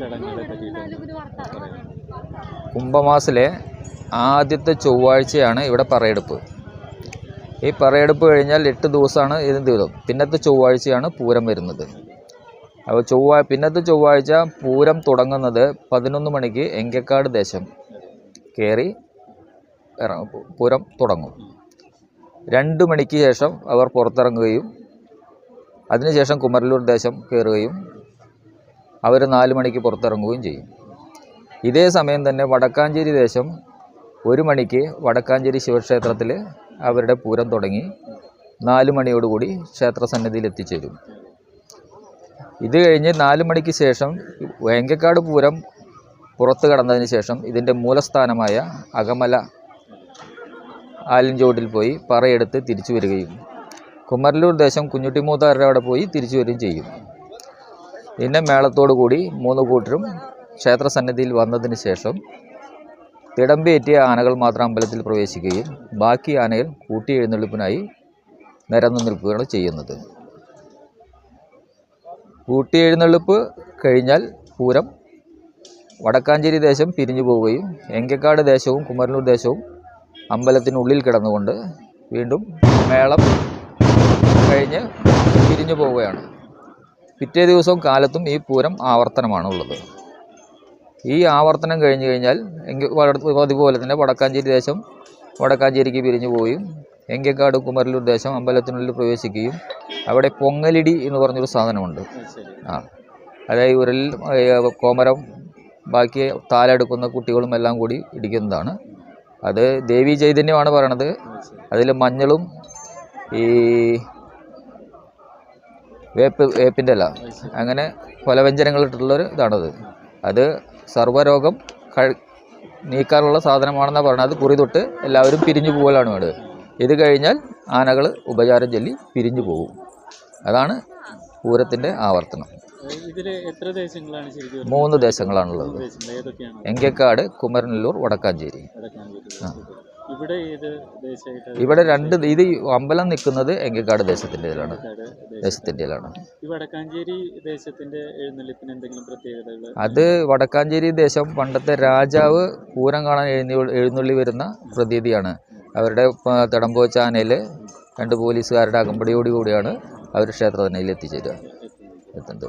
ചടങ്ങുകളെ പറ്റിയിട്ട്? കുംഭമാസിലെ ആദ്യത്തെ ചൊവ്വാഴ്ചയാണ് ഇവിടെ പറയെടുപ്പ്. ഈ പറയെടുപ്പ് കഴിഞ്ഞാൽ 8 ദിവസമാണ് ഇതിന് ദിവസം. പിന്നത്തെ ചൊവ്വാഴ്ചയാണ് പൂരം വരുന്നത്. അപ്പോൾ പിന്നത്തെ ചൊവ്വാഴ്ച പൂരം തുടങ്ങുന്നത് 11 മണിക്ക് എങ്കക്കാട് ദേശം കയറി പൂരം തുടങ്ങും. 2 മണിക്ക് ശേഷം അവർ പുറത്തിറങ്ങുകയും അതിനുശേഷം കുമരലൂർ ദേശം കയറുകയും അവർ 4 മണിക്ക് പുറത്തിറങ്ങുകയും ചെയ്യും. ഇതേ സമയം തന്നെ വടക്കാഞ്ചേരി ദേശം 1 മണിക്ക് വടക്കാഞ്ചേരി ശിവക്ഷേത്രത്തിൽ അവരുടെ പൂരം തുടങ്ങി 4 മണിയോടുകൂടി ക്ഷേത്രസന്നിധിയിൽ എത്തിച്ചേരും. ഇത് കഴിഞ്ഞ് 4 മണിക്ക് ശേഷം വേങ്കക്കാട് പൂരം പുറത്ത് കടന്നതിന് ശേഷം ഇതിൻ്റെ മൂലസ്ഥാനമായ അകമല ആലിൻചോട്ടിൽ പോയി പറയെടുത്ത് തിരിച്ചു വരികയും കുമരലൂർ ദേശം കുഞ്ഞുട്ടിമൂത്താരുടെ അവിടെ പോയി തിരിച്ചു വരികയും ചെയ്യും. പിന്നെ മേളത്തോടു കൂടി 3 കൂട്ടരും ക്ഷേത്രസന്നിധിയിൽ വന്നതിന് ശേഷം തിടമ്പേറ്റിയ ആനകൾ മാത്രം അമ്പലത്തിൽ പ്രവേശിക്കുകയും ബാക്കി ആനകൾ കൂട്ടി എഴുന്നള്ളിപ്പിനായി നിരന്നു നിൽക്കുകയാണ് ചെയ്യുന്നത്. കൂട്ടി എഴുന്നള്ളിപ്പ് കഴിഞ്ഞാൽ പൂരം വടക്കാഞ്ചേരി ദേശം പിരിഞ്ഞു പോവുകയും എങ്കക്കാട് ദേശവും കുമരലൂർ ദേശവും അമ്പലത്തിനുള്ളിൽ കിടന്നുകൊണ്ട് വീണ്ടും മേളം കഴിഞ്ഞ് പിരിഞ്ഞു പോവുകയാണ്. പിറ്റേ ദിവസവും കാലത്തും ഈ പൂരം ആവർത്തനമാണുള്ളത്. ഈ ആവർത്തനം കഴിഞ്ഞു കഴിഞ്ഞാൽ അതുപോലെ തന്നെ വടക്കാഞ്ചേരി ദേശം വടക്കാഞ്ചേരിക്ക് പിരിഞ്ഞു പോവുകയും എങ്കക്കാട് കുമരലൂർ ദേശം അമ്പലത്തിനുള്ളിൽ പ്രവേശിക്കുകയും അവിടെ പൊങ്ങലിടി എന്ന് പറഞ്ഞൊരു സാധനമുണ്ട്. അതായത് ഉരലിൽ കോമരം ബാക്കി താലെടുക്കുന്ന കുട്ടികളും എല്ലാം കൂടി ഇടിക്കുന്നതാണ്. അത് ദേവി ചൈതന്യമാണ് പറയണത്. അതിൽ മഞ്ഞളും ഈ വേപ്പിൻ്റെ ഇല അങ്ങനെ പല വ്യഞ്ജനങ്ങളിട്ടുള്ളൊരു ഇതാണത്. അത് സർവ്വരോഗം നീക്കാനുള്ള സാധനമാണെന്നാണ് പറയുന്നത്. അത് കുറി തൊട്ട് എല്ലാവരും പിരിഞ്ഞു പോകലാണ് വേണ്ടത്. ഇത് കഴിഞ്ഞാൽ ആനകൾ ഉപചാരം ചൊല്ലി പിരിഞ്ഞു പോകും. അതാണ് പൂരത്തിൻ്റെ ആവർത്തനം. 3 ദേശങ്ങളാണുള്ളത്. എങ്കക്കാട്, കുമരനല്ലൂർ, വടക്കാഞ്ചേരി. ഇവിടെ 2 ഇത് അമ്പലം നിൽക്കുന്നത് എങ്കക്കാട് ദേശത്തിൻ്റെതിലാണ്. അത് വടക്കാഞ്ചേരി ദേശം പണ്ടത്തെ രാജാവ് പൂരം കാണാൻ എഴുന്നള്ളി വരുന്ന പ്രതീതിയാണ്. അവരുടെ തിടമ്പ് ആനയിൽ 2 പോലീസുകാരുടെ അകമ്പടിയോടുകൂടിയാണ് അവർ ക്ഷേത്രത്തിൽ എത്തുന്നത്.